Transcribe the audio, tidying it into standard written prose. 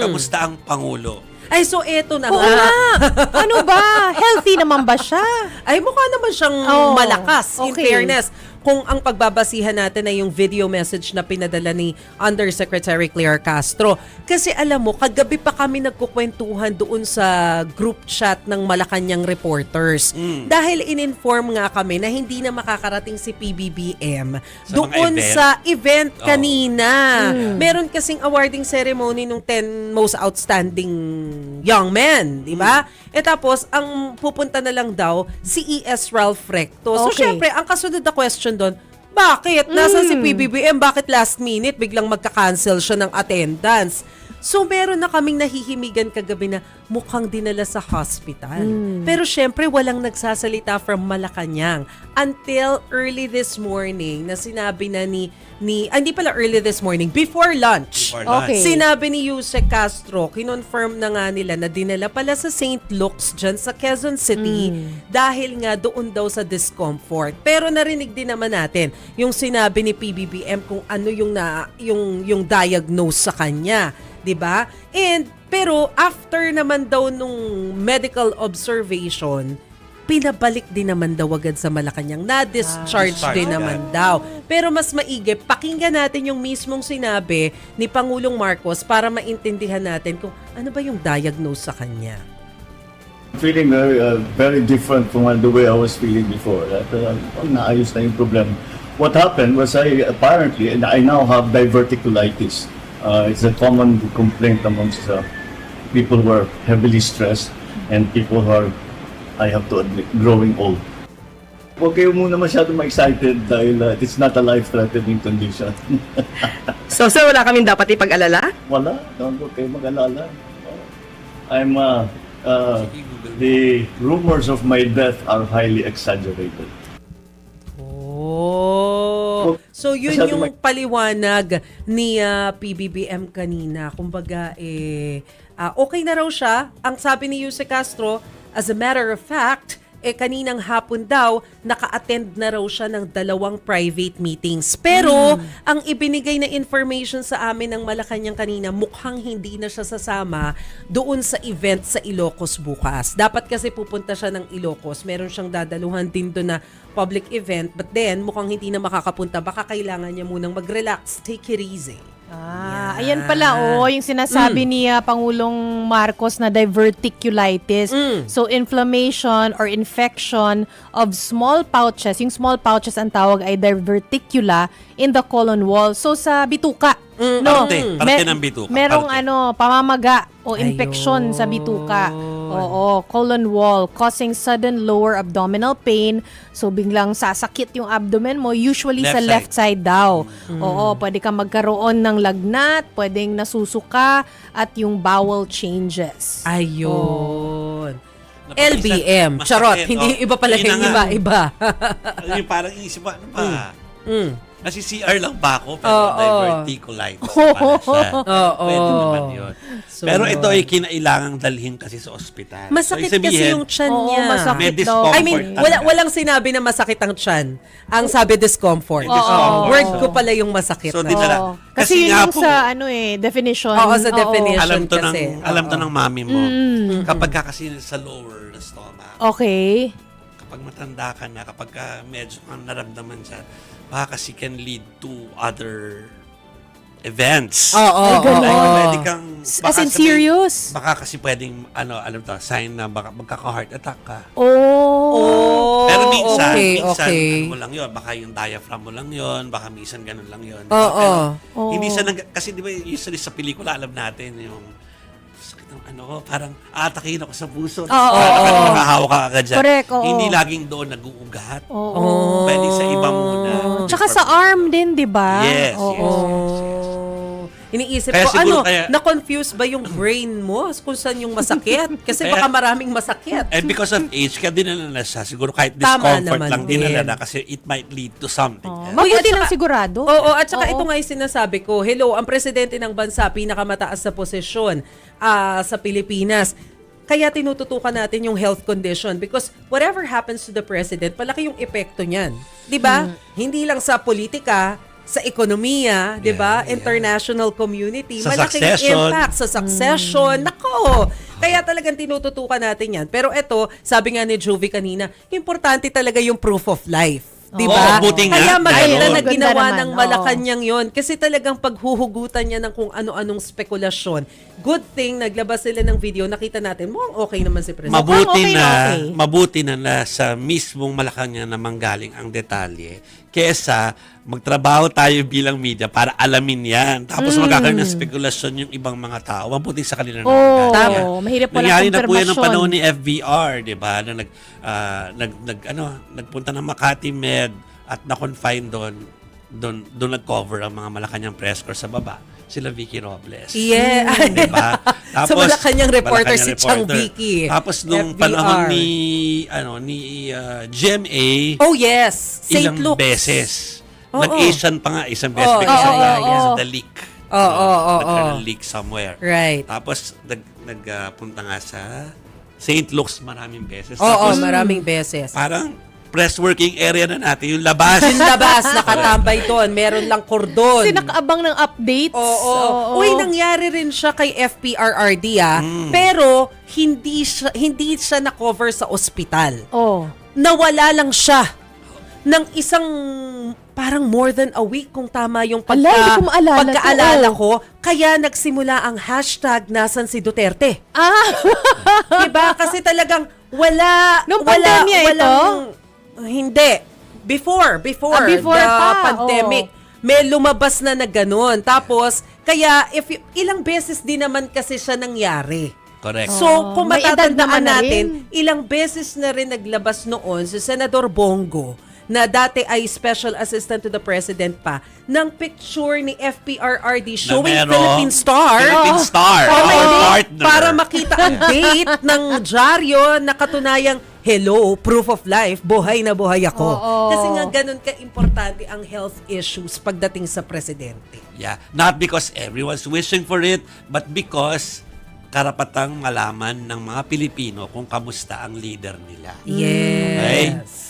Kamusta ang Pangulo? Ay, so eto na Oo nga. nga. Ano ba? Healthy naman ba siya? Ay, mukha naman siyang malakas, in okay. fairness. Kung ang pagbabasihan natin ay yung video message na pinadala ni Undersecretary Claire Castro. Kasi alam mo, kagabi pa kami nagkukwentuhan doon sa group chat ng Malacanang reporters. Dahil in-inform nga kami na hindi na makakarating si PBBM doon sa event kanina. Meron kasing awarding ceremony nung 10 most outstanding young men, di ba? Tapos, ang pupunta na lang daw, si E.S. Ralph Recto. So, Okay. syempre, ang kasunod na question doon, bakit? Nasaan si PBBM? Bakit last minute biglang magka-cancel siya ng attendance? So, meron na kaming nahihimigan kagabi na mukhang dinala sa hospital. Pero syempre, walang nagsasalita from Malacanang. Until early this morning, na sinabi na hindi pala early this morning, before lunch. Okay. Sinabi ni Yusek Castro, kinonfirm na nga nila na dinala pala sa St. Luke's dyan sa Quezon City dahil nga doon daw sa discomfort. Pero narinig din naman natin yung sinabi ni PBBM kung ano yung diagnose sa kanya. 'Di ba? Pero after naman daw nung medical observation, pinabalik din naman daw agad sa Malacanang. Na-discharge din naman daw. Pero mas maigi, pakinggan natin yung mismong sinabi ni Pangulong Marcos para maintindihan natin kung ano ba yung diagnose sa kanya. Feeling very different from the way I was feeling before. Naayos na yung problem. What happened was I now have diverticulitis. It's a common complaint amongst people who are heavily stressed and people who are, I have to admit, growing old. Huwag kayo muna masyado ma-excited dahil it's not a life-threatening condition. So, sir, wala kaming dapat ipag-alala? Wala, huwag kayo mag-alala. The rumors of my death are highly exaggerated. So yun yung paliwanag ni PBBM kanina. Kumbaga, okay na raw siya. Ang sabi ni Yusek Castro, as a matter of fact, kaninang hapon daw, naka-attend na raw siya ng 2 private meetings. Pero, ang ibinigay na information sa amin ng Malacanang kanina, mukhang hindi na siya sasama doon sa event sa Ilocos bukas. Dapat kasi pupunta siya ng Ilocos. Meron siyang dadaluhan din doon na public event. But then, mukhang hindi na makakapunta. Baka kailangan niya munang mag-relax. Take it easy. Ayan pala, yung sinasabi ni Pangulong Marcos na diverticulitis. So, inflammation or infection of small pouches. Yung small pouches ang tawag ay diverticula in the colon wall. So, sa bituka. Parte ng bituka. Merong pamamaga o infection sa bituka. Oo, colon wall causing sudden lower abdominal pain. So biglang sasakit yung abdomen mo, usually sa left side daw. Oo, pwede kang magkaroon ng lagnat, pwedeng nasusuka at yung bowel changes. Ayun. LBM. Charot. Hindi iba pala yung iba. Yung parang inisip mo, ano ba? Nasi-CR lang ba ako? Pero diverticulitis pala siya. Pwede naman yun. Pero ito ay kinailangang dalhin kasi sa ospital. Masakit kasi yung tiyan niya. Masakit daw. I mean, walang sinabi na masakit ang tiyan. Ang sabi discomfort. Word ko pala yung masakit. So, dinala. Kasi yun yung po, sa definition. Oo, sa definition alam to ng mami mo. Kapag ka kasi sa lower na stomach. Okay. Kapag matanda ka na, kapag medyo kang naramdaman siya, baka kasi can lead to other events. Pwede kang... As in serious? Baka kasi pwedeng, sign na baka magkaka-heart attack ka. Oh. Pero minsan, okay. ano mo lang yun, baka yung diaphragm mo lang yun, baka minsan ganun lang yun. Oo. Hindi siya, kasi di ba usually sa pelikula, alam natin yung sakit ng parang atakin ako sa puso. Makahawak ka agad dyan. Correct, Hindi laging doon nag-uugat. Pwede sa iba muna. Tsaka sa arm din, di ba? Yes. Iniisip Kaya ko, na-confuse ba yung brain mo kung saan yung masakit? Kasi baka maraming masakit. And because of age, kaya dinala na siya. Siguro kahit discomfort lang dinala na kasi it might lead to something. Mabuti lang sigurado. Oo, at saka ito nga yung sinasabi ko, hello, ang presidente ng bansa, pinakamataas sa posisyon sa Pilipinas. Kaya tinututukan natin yung health condition because whatever happens to the president, palaki yung epekto niyan. 'Di ba? Hindi lang sa politika, sa ekonomiya, 'di ba? Yeah. International community, Sa malaking succession. impact sa succession. Nako. Kaya talagang tinututukan natin 'yan. Pero eto, sabi nga ni Jovi kanina, importante talaga yung proof of life. Di ba? Oo, buti nga. Kaya maganda Ayun. na ginawa Ganda ng naman, Malacanang yon. Kasi talagang paghuhugutan niya ng kung ano-anong spekulasyon. Good thing, naglabas sila ng video, nakita natin, mukhang okay naman si President. okay na okay. Mabuti na sa mismong Malacanang na manggaling ang detalye kesa magtrabaho tayo bilang media para alamin yan. Tapos magkakaroon ng spekulasyon yung ibang mga tao. Mabuti sa kanila na Oo, manggaling yan. mahirap walang Nangyari na po yan ng konfirmasyon. panahon ni FBR, di ba? Na nagpunta ng Makati Med at na-confine doon nag-cover ang mga Malacanang press corps sa baba. Sila Vicky Robles. Yeah. Diba? Sa Malacanang reporter, Malacanang si Chang reporter. Vicky. Tapos nung FBR. panahon ni GMA, Oh yes, St. ilang Luke's. beses. Oo. Nag-Asian pa nga, isang beses. Oo, Sa The Leak. Oo. Nagkaroon ng leak somewhere. Right. Tapos nagpunta nga sa St. Luke's maraming beses. Oo, Tapos maraming beses. parang press working area na natin, yung labas. Yung labas, nakatambay doon. Meron lang kordon. Kasi nakaabang ng updates. Oo. Uy, nangyari rin siya kay FPRRD pero hindi siya na-cover sa ospital. Oh. Nawala lang siya ng isang parang more than a week kung tama yung Ala, hindi ko maalala pagkaalala to. ko. Kaya nagsimula ang hashtag nasan si Duterte. Ah, Diba? Kasi talagang wala Nung pandemya hindi. Before before the pa, pandemic. May lumabas na ganun. Tapos, kaya ilang beses din naman kasi siya nangyari. Correct. So, kung may edad matatandaan naman na natin, rin. ilang beses na rin naglabas noon si Senador Bongo na dati ay Special Assistant to the President pa, ng picture ni FPRRD showing merong Philippine Star. Philippine Star. Oh, Our may date partner. para makita ang date ng dyaryo na katunayang, hello, proof of life, buhay na buhay ako. Oo. Kasi nga ganun ka-importante ang health issues pagdating sa presidente. Yeah. Not because everyone's wishing for it, but because karapatang malaman ng mga Pilipino kung kamusta ang leader nila. Yes. Okay?